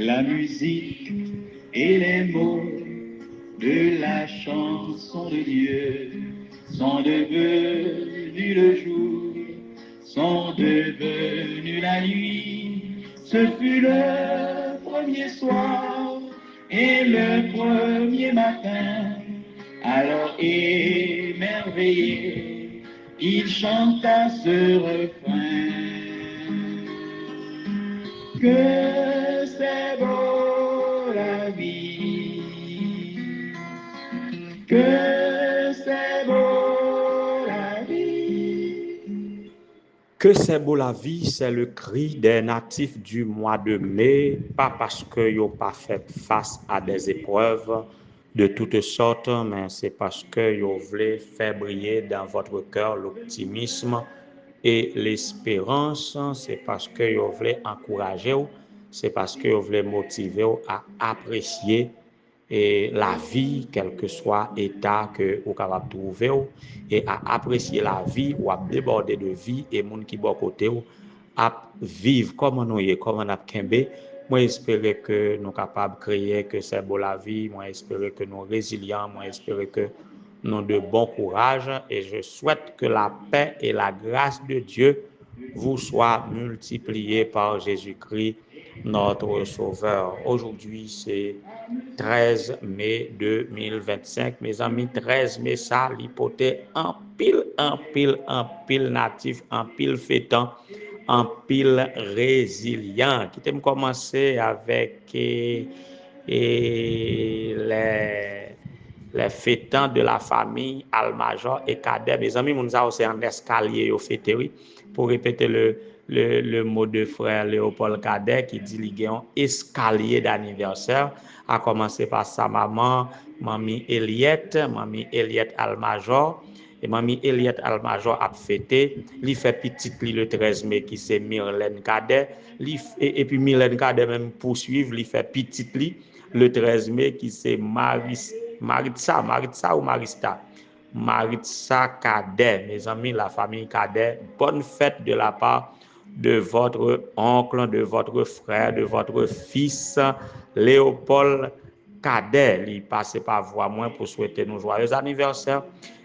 La musique et les mots de la chanson de Dieu sont devenus le jour, sont devenus la nuit. Ce fut le premier soir et le premier matin. Alors émerveillé, il chanta ce refrain. Que c'est beau la vie, que c'est beau la vie. Que c'est beau la vie, c'est le cri des natifs du mois de mai, pas parce qu'ils n'ont pas fait face à des épreuves de toutes sortes, mais c'est parce qu'ils voulaient faire briller dans votre cœur l'optimisme et l'espérance, c'est parce qu'ils voulaient encourager, c'est parce qu'ils voulaient motiver à apprécier et la vie, quel que soit l'état que vous capable de trouver, et à apprécier la vie ou à déborder de vie et moun qui bon côté à vivre comme nous y comme on a kembe. Moi espérer que nous capables créer que c'est beau la vie, moi espérer que nous résilients, moi espérer que nous de bon courage et je souhaite que la paix et la grâce de Dieu vous soient multipliées par Jésus-Christ notre Sauveur. Aujourd'hui, c'est 13 mai 2025. Mes amis, 13 mai, ça, l'hypothèse en pile natif, en pile fêtant, en pile résilient. Qui t'aime commencer avec les fêtants de la famille Almajor et Cadet. Mes amis, nous avons aussi un escalier au fêterie pour répéter le mot de frère Léopold Cadet qui dit qu'il y a un escalier d'anniversaire, à commencer par sa maman, mamie Eliette Almajor. Et mamie Eliette Almajor a fêté, il fait petit le 13 mai qui c'est Myrlène Cadet, et puis Myrlène Cadet même poursuivre, il fait petit le 13 mai qui c'est Maritza Cadet. Mes amis, la famille Cadet, bonne fête de la part de votre oncle, de votre frère, de votre fils, Léopold Cadet. Il passe par voie moins pour souhaiter nos joyeux anniversaires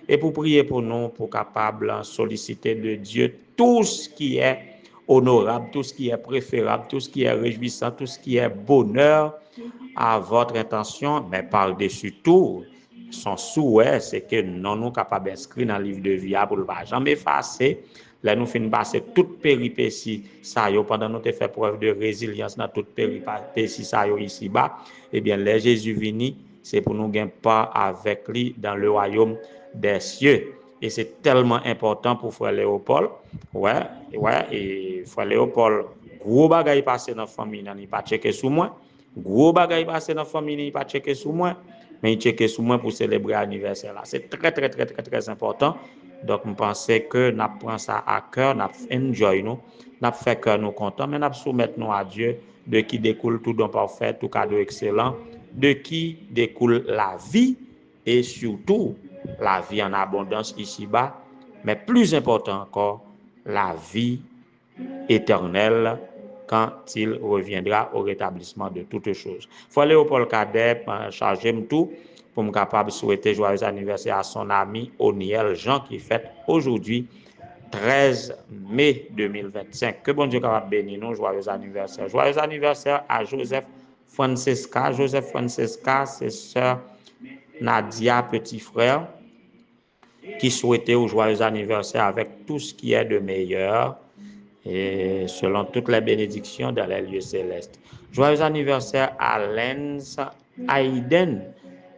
et pour prier pour nous, pour capable solliciter de Dieu tout ce qui est honorable, tout ce qui est préférable, tout ce qui est réjouissant, tout ce qui est bonheur à votre intention, mais par-dessus tout, son souhait, c'est que nous sommes capables d'inscrire dans le livre de vie pour ne pas jamais effacer. Là, nous finissons passer toute péripétie, ça y est, pendant nous fait preuve de résilience dans toute péripétie, ça y est, ici-bas. Eh bien, les Jésus vini, c'est pour nous gagner pas avec lui dans le royaume des cieux. Et c'est tellement important pour frère Léopold. Ouais, et frère Léopold, gros bagaille passé dans la famille, il pas checké sous moi. Gros bagaille passé dans la famille, il pas checké sous moi. Mais il checké sous moi pour célébrer l'anniversaire là. C'est très important. Donc, je pense que nous prenons ça à cœur, nous enjoy nous, nous fait cœur nous content, mais nous soumettons nous à Dieu, de qui découle tout don parfait, tout cadeau excellent, de qui découle la vie et surtout la vie en abondance ici-bas, mais plus important encore, la vie éternelle quand il reviendra au rétablissement de toutes choses. Frère Léopold Cadet, chargez tout pour me capable de souhaiter joyeux anniversaire à son ami Oniel Jean qui fête aujourd'hui 13 mai 2025. Que bon Dieu capable bénir nous, joyeux anniversaire. Joyeux anniversaire à Joseph Francesca. Joseph Francesca, c'est sœur Nadia, petit frère, qui souhaitait au joyeux anniversaire avec tout ce qui est de meilleur et selon toutes les bénédictions dans les lieux célestes. Joyeux anniversaire à Lenz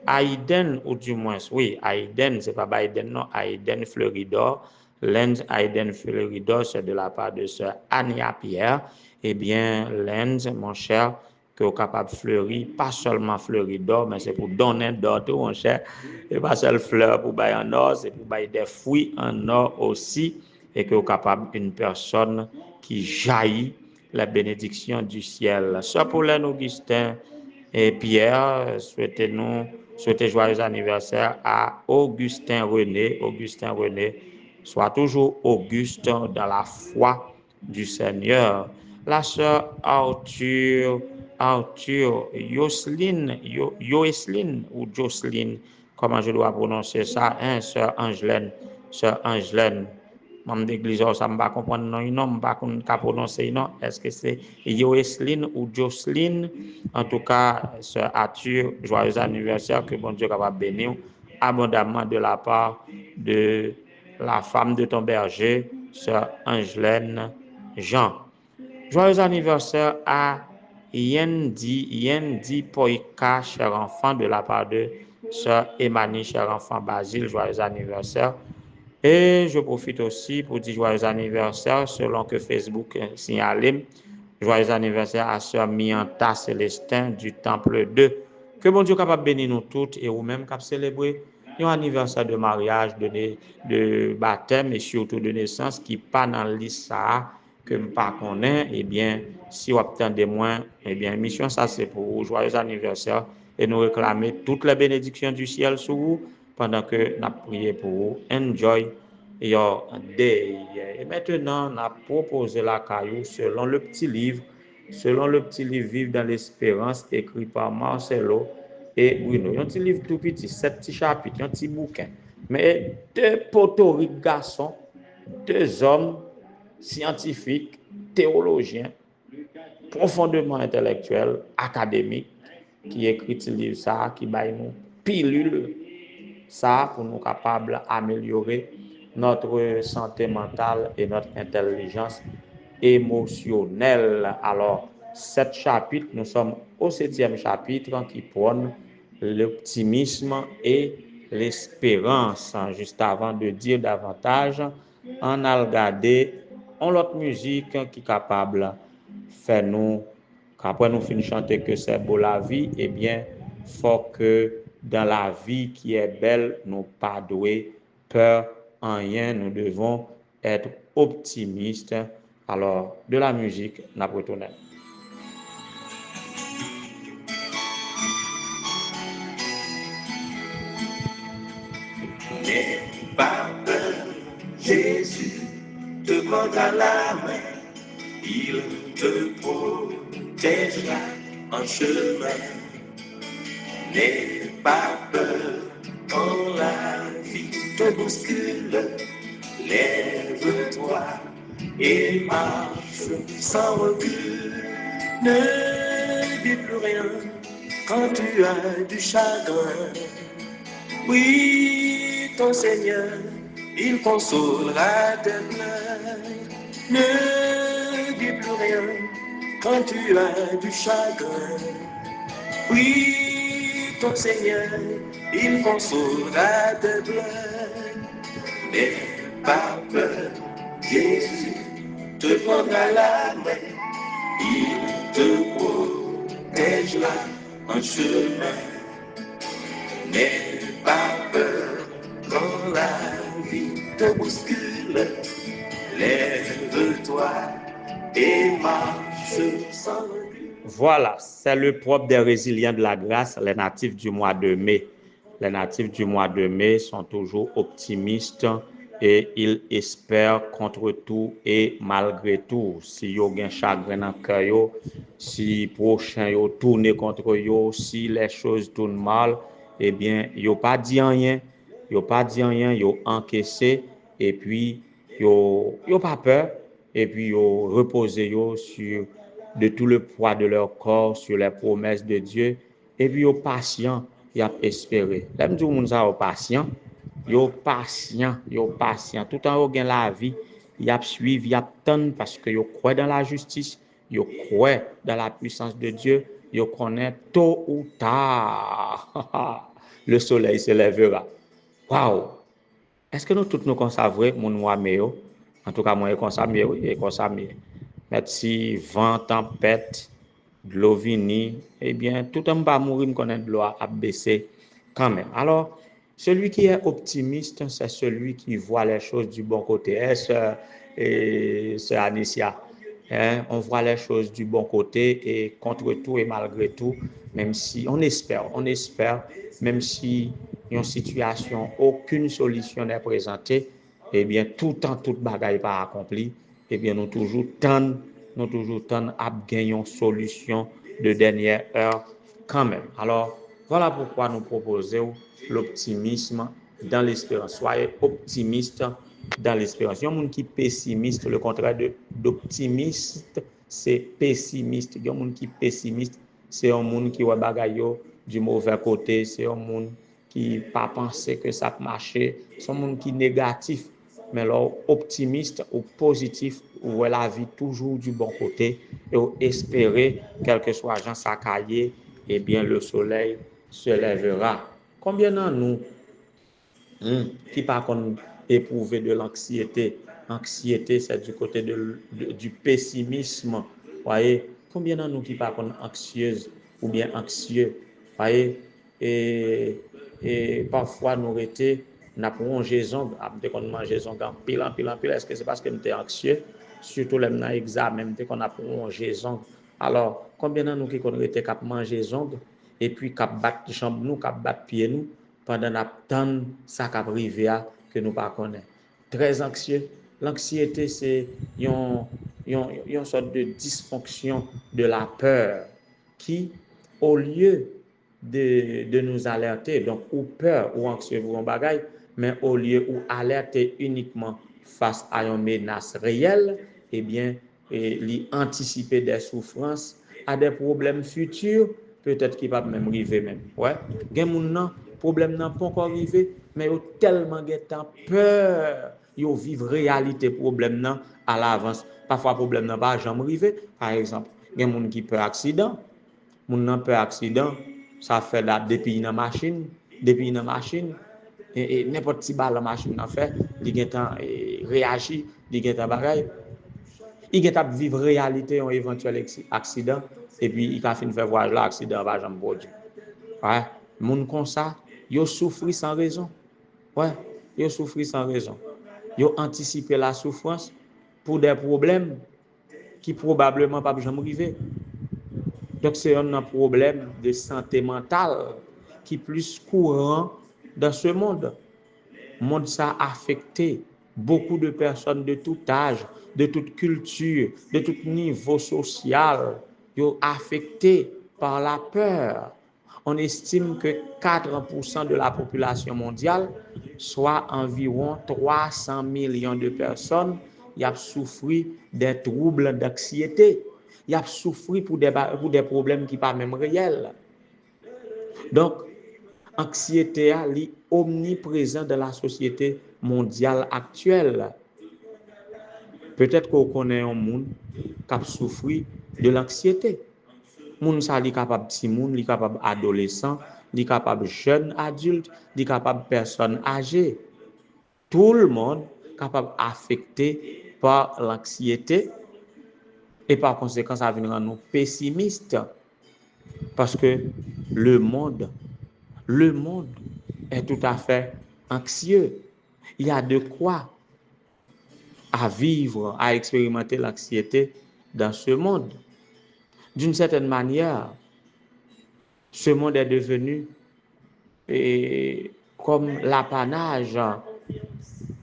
Aiden, ou du moins, oui, Aiden, c'est pas Biden, non, Aiden Fleuridor. Lenz Aiden Fleuridor, c'est de la part de sœur Ania Pierre. Eh bien, Lenz, mon cher, que vous capable de fleurir, pas seulement Fleuridor, mais c'est pour donner d'or tout, mon cher. Et pas seulement fleurs pour bailler en or, c'est pour bailler des fruits en or aussi. Et que vous capable une personne qui jaillit la bénédiction du ciel. Sœur Pauline Augustin et Pierre, souhaitez joyeux anniversaire à Augustin René. Augustin René, soit toujours Auguste dans la foi du Seigneur. La sœur Arthur Arthur Yoselin, Yoselin ou Jocelyn, comment je dois prononcer ça, hein, sœur Angelaine, membre d'église, ça ne pas comprendre non, pas prononcer non, est-ce que c'est Yoselin ou Jocelyn? En tout cas, sœur Arthur, joyeux anniversaire, que bon Dieu capable bénir abondamment de la part de la femme de ton berger, sœur Angelaine Jean. Joyeux anniversaire à Yendi Poika, cher enfant, de la part de sœur Emani, cher enfant Basile, joyeux anniversaire. Et je profite aussi pour dire joyeux anniversaire, selon que Facebook signale, joyeux anniversaire à sœur Mianta Célestin du Temple 2. Que bon Dieu capable bénir nous toutes et vous-même cap célébrer un anniversaire de mariage, de baptême et surtout de naissance qui pas dans la liste ça que je pas connais. Eh bien, si vous attendez moins, eh bien, mission ça c'est pour vous. Joyeux anniversaire et nous réclamer toutes les bénédictions du ciel sur vous pendant que nous prions pour vous. Enjoy your day. Et maintenant, on a proposé la caillou selon le petit livre Vivre dans l'espérance, écrit par Marcelo et Bruno. Un petit livre tout petit, 7 petits chapitres, un petit bouquin. Mais deux potoriques garçons, deux hommes scientifiques, théologiens, profondément intellectuels, académiques, qui écrit ce livre ça, qui baille nous pilule ça pour nous capables d'améliorer notre santé mentale et notre intelligence émotionnelle. Alors, 7 chapitres, nous sommes au 7e chapitre qui prône l'optimisme et l'espérance. Juste avant de dire davantage, on a regardé l'autre musique qui est capable de faire nous, qu'après nous finissons chanter que c'est beau la vie, eh bien, faut que dans la vie qui est belle, nous pas douer peur en rien, nous devons être optimistes. Alors, de la musique, n'a retourné. N'aie pas peur, Jésus te prendra la main, il te protégera en chemin. N'aie pas peur quand la vie te bouscule, lève-toi et marche sans recul. Ne dis plus rien quand tu as du chagrin. Oui, ton Seigneur, il consolera tes pleurs. Ne dis plus rien quand tu as du chagrin. Oui, ton Seigneur, il consolera tes pleurs. N'aie pas peur, Jésus te prendra la main, il te protégera en chemin. N'aie pas peur quand la vie te bouscule, lève-toi et marche sans recul. Voilà, c'est le propre des résilients de la grâce, les natifs du mois de mai. Les natifs du mois de mai sont toujours optimistes et ils espèrent contre tout et malgré tout. Si yo gen chagrin dans cœur yo, si prochain yo tourne contre yo, si les choses tournent mal, eh bien, yo pas dit rien, yo encaissé et puis yo pas peur et puis yo reposé yo sur de tout le poids de leur corps sur les promesses de Dieu et puis yo patient, y a espéré. L'aime tout monde ça patient, yo patient, tout en haut gen la vie, y a suivre, y a attendre parce que yo croit dans la justice, yo croit dans la puissance de Dieu, yo connaît tôt ou tard le soleil se lèvera. Waouh! Est-ce que nous tous nous consacrons mon moi meilleur? En tout cas, moi, je consomme. Mais si vent, tempête, de l'eau vini, eh bien, tout un bas mourir, me connaît de l'eau à baisser quand même. Alors, celui qui est optimiste, c'est celui qui voit les choses du bon côté. C'est Anicia. On voit les choses du bon côté et contre tout et malgré tout, même si on espère, même si une situation, aucune solution n'est présentée, eh bien, tout temps, toute bagaille pas accompli, eh bien, nous toujours tendre à gagner une solution de dernière heure quand même. Alors, voilà pourquoi nous proposons l'optimisme dans l'espérance. Soyez optimiste dans l'espérance. Il y a un monde qui est pessimiste, le contraire d'optimiste, c'est pessimiste. Il y a un monde qui est pessimiste, c'est un monde qui voit bagaille du mauvais côté, c'est un monde qui pas penser que ça peut marcher, c'est un monde qui est négatif. Mais alors, optimiste ou positif, ou la vie toujours du bon côté, et espérer, quel que soit Jean Sacaillé, eh bien, le soleil se lèvera. Combien d'entre nous qui par contre éprouver de l'anxiété? Anxiété, c'est du côté du pessimisme. Voyez, combien d'entre nous qui par contre anxieuses ou bien anxieux? Voyez, et parfois nous été n'a prolongeaison, après qu'on mange en pile, est-ce que c'est parce que nous étions anxieux? Surtout les examen, même dès qu'on a prolongeaison. Alors, combien d'entre nous qui ont été cap manger zong et puis cap battre jambe nous, cap battre pied nous pendant l'attente ça cap arrivé que nous pas connaît. Très anxieux. L'anxiété c'est une sorte de dysfonction de la peur qui au lieu de nous alerter donc ou peur ou anxieux pour un bagage mais au lieu ou alerter uniquement face à une menace réelle, eh bien, et anticiper des souffrances, à des problèmes futurs, peut-être qu'il va même arriver même. Ouais, gen moun nan, problème n'a pas encore arrivé, mais ils ont tellement peur, ils vivent réalité problème nan à l'avance. Parfois problème n'a pas jamais arrivé. Par exemple, gen moun qui peur accident, moun nan peur accident, ça fait là depuis une machine, et n'importe qui balle la machine en fait, il gen temps réagir, il gen temps bagaille. Il est capable de vivre réalité un éventuel accident et puis il a fini faire voyage là accident va jamais produit. Ouais, moun comme ça, yo souffri sans raison. Ouais, yo souffri sans raison. Yo anticiper la souffrance pour des problèmes qui probablement pas jamais arriver. Donc c'est un problème de santé mentale qui est plus courant dans ce monde. Le monde ça a affecté beaucoup de personnes de tout âge, de toute culture, de tout niveau social, sont affectés par la peur. On estime que 80% de la population mondiale, soit environ 300 millions de personnes, y a souffert des troubles d'anxiété. Y a souffert pour des problèmes qui ne sont pas même réels. Donc, anxiété est omniprésente dans la société mondiale actuelle. Peut-être qu'on connaît un monde qui a souffert de l'anxiété. Moun sa li capable petit moun, li capable adolescent, li capable jeune adulte, li capable personne âgée. Tout le monde capable affecté par l'anxiété et par conséquent ça vient rendre nous pessimistes parce que le monde est tout à fait anxieux. Il y a de quoi à vivre, à expérimenter l'anxiété dans ce monde. D'une certaine manière, ce monde est devenu comme l'apanage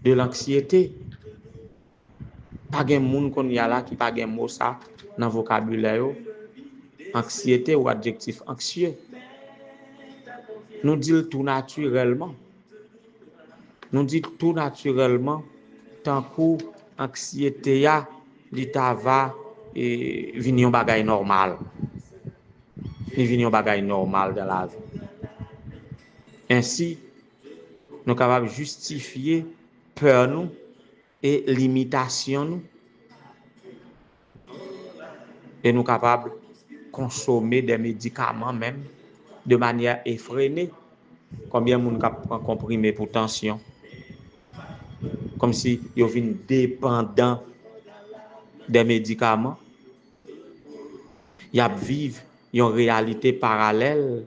de l'anxiété. Pas de monde qu'on y a là qui pas de mot ça dans le vocabulaire. Anxiété ou adjectif anxieux. Nous disons tout naturellement. Nous disons tout naturellement tant que anxiété ya l'état va venir un bagage normal. Il venir un bagage normal dans la vie. Ainsi, nous sommes capables de justifier peur nous et limitation nous. Et nous sommes capables de consommer des médicaments même de manière effrénée. Combien de monde prend comprimé pour tension? Comme si ils sont dépendants des médicaments. Ils vivent une réalité parallèle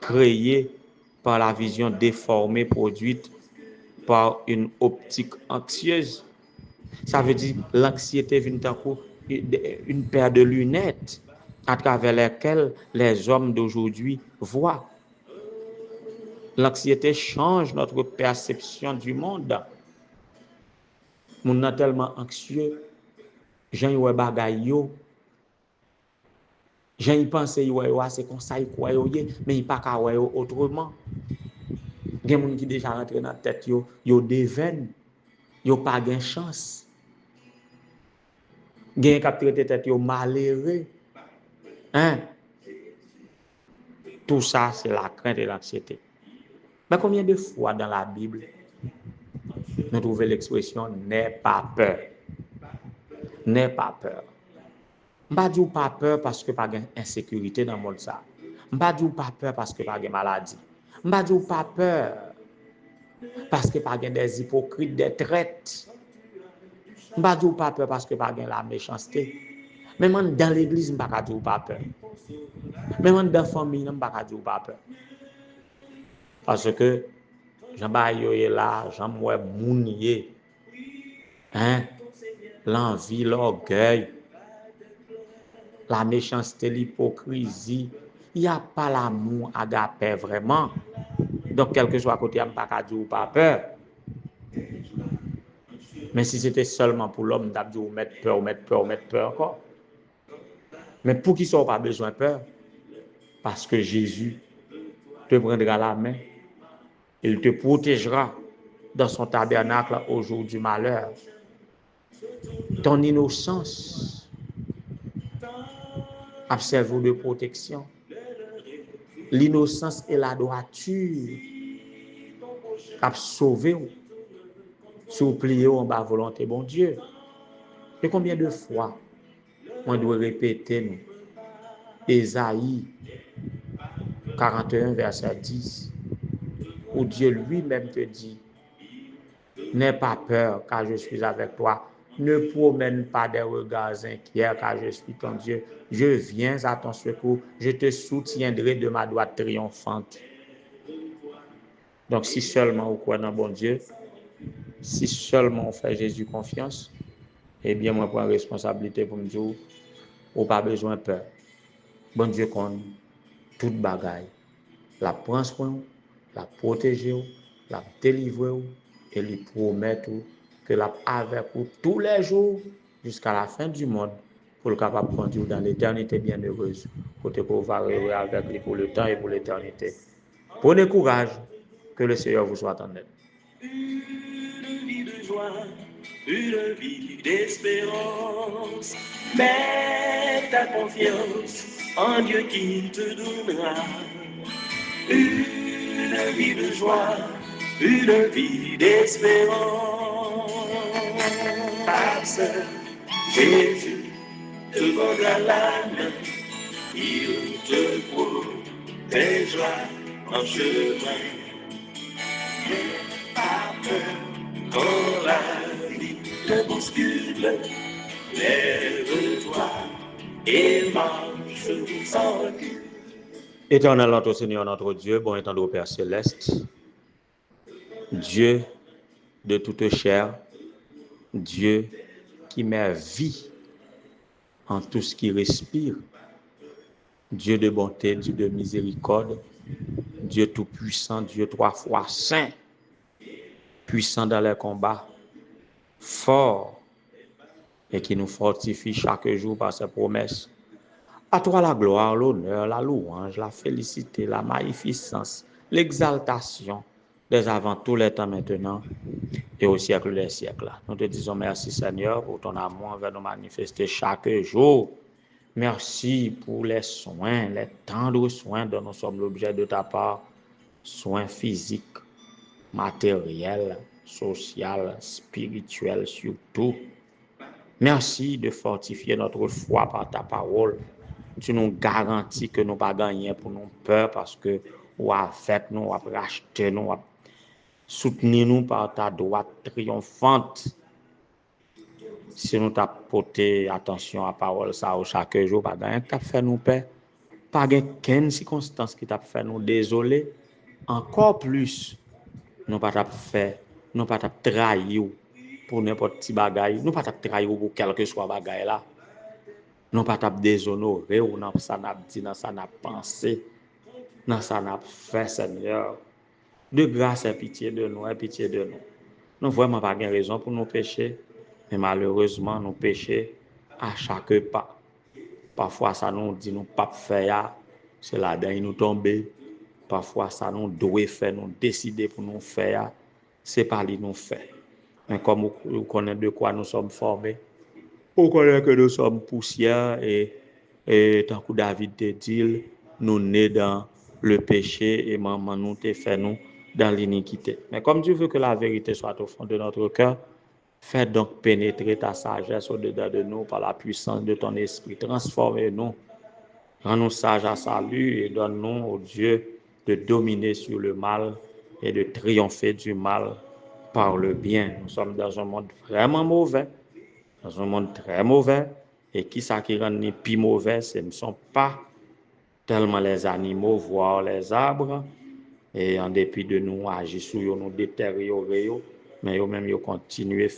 créée par la vision déformée produite par une optique anxieuse. Ça veut dire l'anxiété vient une paire de lunettes à travers lesquelles les hommes d'aujourd'hui voient. L'anxiété change notre perception du monde. Nous sommes tellement anxieux, gens yo bagay yo J'ai pensé c'est comme ça il croit mais il pas qu'à autrement. Il y a des gens qui déjà rentré dans la tête yo déveine, yo pas gain chance. Il y a qui traité tête yo malheureux. Hein? Tout ça c'est la crainte et l'anxiété. Mais combien de fois dans la Bible nous trouvons l'expression n'aie pas peur. N'aie pas peur. Je ne dis pas peur parce que pas d'insécurité dans le monde. Je ne dis pas peur parce que pas de maladie. Je ne dis pas peur parce que pas des hypocrites, des traites. Je ne dis pas peur parce que pas de la méchanceté. Même dans l'église, je ne dis pas peur. Même dans la famille, je ne dis pas peur. Parce que Jean-Bayo est là, Jean-Moué Mounier, hein? L'envie, l'orgueil, la méchanceté, l'hypocrisie, il n'y a pas l'amour agapé vraiment. Donc, quel que soit côté, je ne dis pas peur. Mais si c'était seulement pour l'homme, je dis mettre peur encore. Mais pour qui soit pas besoin de peur? Parce que Jésus te prendra la main, il te protégera dans son tabernacle au jour du malheur. Ton innocence a servi de protection. L'innocence et la droiture a sauvé ou supplié en bas volonté bon Dieu. Et combien de fois on doit répéter nous Ésaïe 41 verset 10 où Dieu lui-même te dit n'aie pas peur car je suis avec toi. Ne promène pas des regards inquiets car je suis ton Dieu. Je viens à ton secours. Je te soutiendrai de ma droite triomphante. Donc si seulement on croit dans bon Dieu, si seulement on fait Jésus confiance, eh bien moi prends responsabilité pour me dire ou pas besoin de peur. Bon Dieu connaît toute bagaille. La prend soin, la protéger, la délivrer et lui promettre que la avec vous tous les jours jusqu'à la fin du monde pour le capable de conduire dans l'éternité bienheureuse. Côté qu'on va rester avec lui pour le temps et pour l'éternité. Prenez courage, que le Seigneur vous soit en aide. Une vie de joie, une vie d'espérance. Mets ta confiance en Dieu qui te donnera une vie de joie, une vie d'espérance. Parce que Jésus te prendra la main, il te protégera en chemin. Pas peur quand la vie te bouscule, lève-toi et marche sans recul. Éternel notre Seigneur, notre Dieu, bon étant au Père Céleste, Dieu de toute chair, Dieu qui met vie en tout ce qui respire, Dieu de bonté, Dieu de miséricorde, Dieu tout-puissant, Dieu 3 fois saint, puissant dans les combats, fort et qui nous fortifie chaque jour par ses promesses. À toi la gloire, l'honneur, la louange, la félicité, la magnificence, l'exaltation, dès avant tous les temps maintenant et au siècle des siècles. Nous te disons merci Seigneur pour ton amour envers nous manifester chaque jour. Merci pour les soins, les tendres soins dont nous sommes l'objet de ta part, soins physiques, matériels, sociaux, spirituels surtout. Merci de fortifier notre foi par ta parole. Tu nous garantis que nous ne pas gagner pour nous peur parce que ou avec nous, ou racheter nous, ou soutenir nous par ta droite triomphante. Si nous t'as porté attention à la parole ça chaque jour, pas gagner t'a fait nous paix, pas aucune circonstance qui t'a fait nous désolé, encore plus nous pas t'a fait, nous pas t'a trahir pour n'importe petit bagaille, nous pas t'a trahir pour quel que soit bagaille là. Nous pas t'a déshonorer ou dans ça n'a dit, dans ça n'a pensé, dans ça n'a fait Seigneur. De grâce et pitié de nous, et pitié de nous. Nous vraiment pas de raison pour nous pécher, mais malheureusement nous péchons à chaque pas. Parfois, ça nous dit nous pas faire, c'est là-dedans nous tomber. Parfois, ça nous doit faire, nous décider pour nous faire, c'est pas lui nous faire. Mais comme vous connaissez de quoi nous sommes formés, on connaît que nous sommes poussière et tant que David te dit, nous nés dans le péché et maman nous te fait nous dans l'iniquité. Mais comme tu veux que la vérité soit au fond de notre cœur, fais donc pénétrer ta sagesse au-dedans de nous par la puissance de ton esprit. Transforme-nous, rends-nous sages à salut et donne-nous, au Dieu, de dominer sur le mal et de triompher du mal par le bien. Nous sommes dans un monde vraiment mauvais, dans un monde très mauvais, et qui ça qui rend les plus mauvais, ce ne sont pas tellement les animaux, voire les arbres, et en dépit de nous agir sur eux, nous détériorer, mais eux-mêmes ils continuent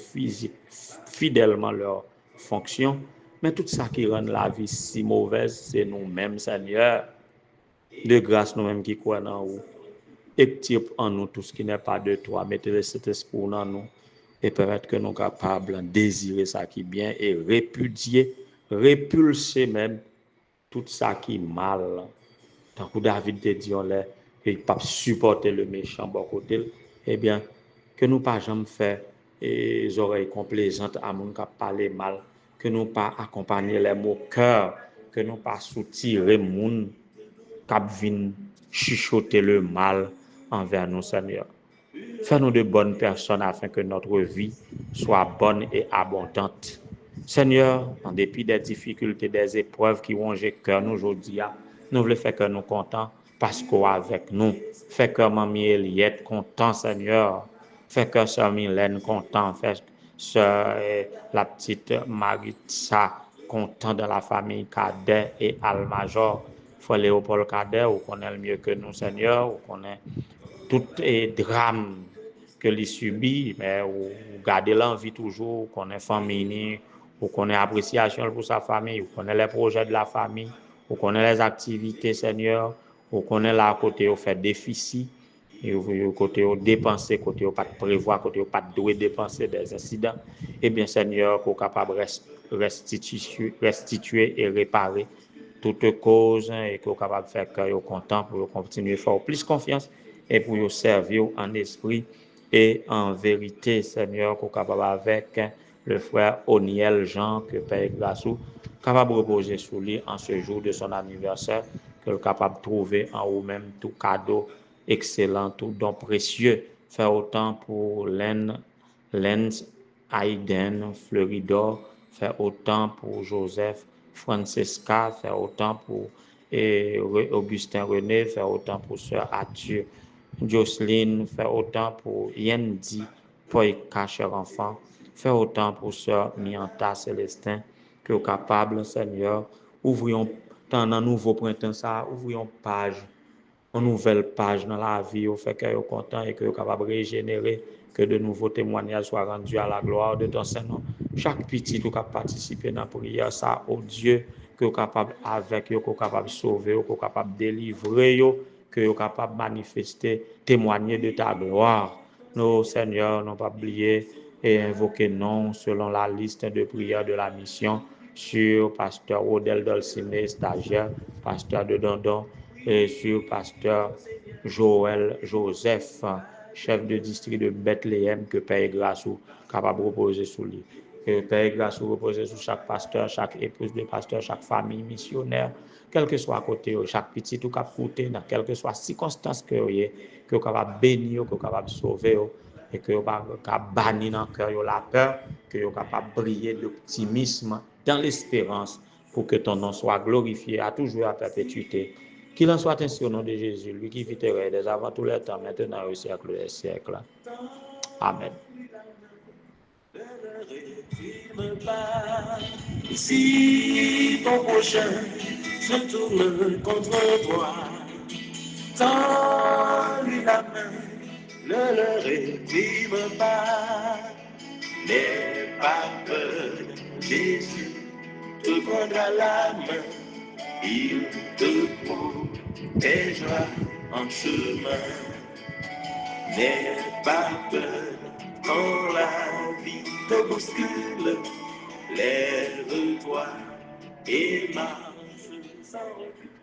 fidèlement leur fonction. Mais tout ça qui rend la vie si mauvaise, c'est nous-mêmes, Seigneur. De grâce, nous-mêmes qui croyons en vous. Extirpe en nous tout ce qui n'est pas de toi. Mettez cet esprit en nous et permettre que nous sommes capables de désirer ça qui est bien et répudier, repulser même tout ça qui est mal. Tant que David te dit, qu'il ne peut pas supporter le méchant bon côté, eh bien, que nous pas jamais faire les oreilles complaisantes à mon qui parler mal, que nous pas accompagner les mots cœur, que nous pas soutirer moun qui viennent chuchoter le mal envers nous, Seigneur. Fais-nous de bonnes personnes afin que notre vie soit bonne et abondante. Seigneur, en dépit des difficultés, des épreuves qui rongent le cœur nous aujourd'hui, nous voulons faire que nous contents parce qu'on est avec nous. Fais que Mamie Eliette content, Seigneur. Fais que Sœur Mylène content. Fais que la petite Maritza content de la famille Cadet et Almajor. Frère Léopold Cadet, vous connaissez mieux que nous, Seigneur. Vous connaissez tout les drames que lui subit, mais vous gardez l'envie toujours, qu'on est famille, vous connaissez appréciation pour sa famille, vous connaissez les projets de la famille, vous connaissez les activités, Seigneur, vous connaissez là côté vous fait déficit, et vous côté vous dépenser, côté vous pas prévoir, côté vous pas doué dépenser des incidents. Eh bien, Seigneur, qu'on capable restituer et réparer toute cause et qu'on capable faire que vous content pour continuer à faire plus confiance et pour vous servir en esprit et en vérité, Seigneur, qu'on capable avec le frère Oniel Jean, que Père Grassou, capable de reposer sur lui en ce jour de son anniversaire, que le capable de trouver en vous-même tout cadeau excellent, tout don précieux. Faire autant pour Lens, Aiden, Fleuridor, faire autant pour Joseph, Francesca, faire autant pour Augustin René, faire autant pour Sœur Athieu, Jocelyne, faire autant pour Yendi, pour cacher enfant, faire autant pour Sœur Mianta Célestin, que vous capable, Seigneur, ouvrions dans un nouveau printemps, ça, ouvrions page, une nouvelle page dans la vie, au fait que vous content et que vous capable de régénérer, que de nouveaux témoignages soient rendus à la gloire de ton Saint-Nom. Chaque petit qui a participé dans la prière, ça, oh Dieu, que vous capable avec, que vous capable de sauver, que vous capable de délivrer, que vous capable de manifester, témoigner de ta gloire. Nos Seigneur, n'ont pas oublié et invoquer non selon la liste de prières de la mission sur pasteur Odel Dolcine, stagiaire, pasteur de Dondon, et sur pasteur Joël Joseph, chef de district de Bethléem, que Père Grassou capable de reposer sur lui. Que Père Grassou repose sur chaque pasteur, chaque épouse de pasteur, chaque famille missionnaire, quel que soit à côté, chaque petit ou cap côté, dans quelle que soit circonstance que vous avez, que vous capable bénir, que vous capable sauver, et que vous capable bannir dans le cœur la peur, que vous capable briller d'optimisme dans l'espérance pour que ton nom soit glorifié à toujours à perpétuité. Qu'il en soit ainsi au nom de Jésus, lui qui vit et des avant tous les temps, maintenant et au siècle des siècles. Amen. Si ton prochain se tourne contre toi, tends-lui la main, ne le réprime pas. N'aie pas peur, Jésus te prendra la main, il te protégera en chemin. N'aie pas peur quand la vie te bouscule, lève-toi et marche. sans recul.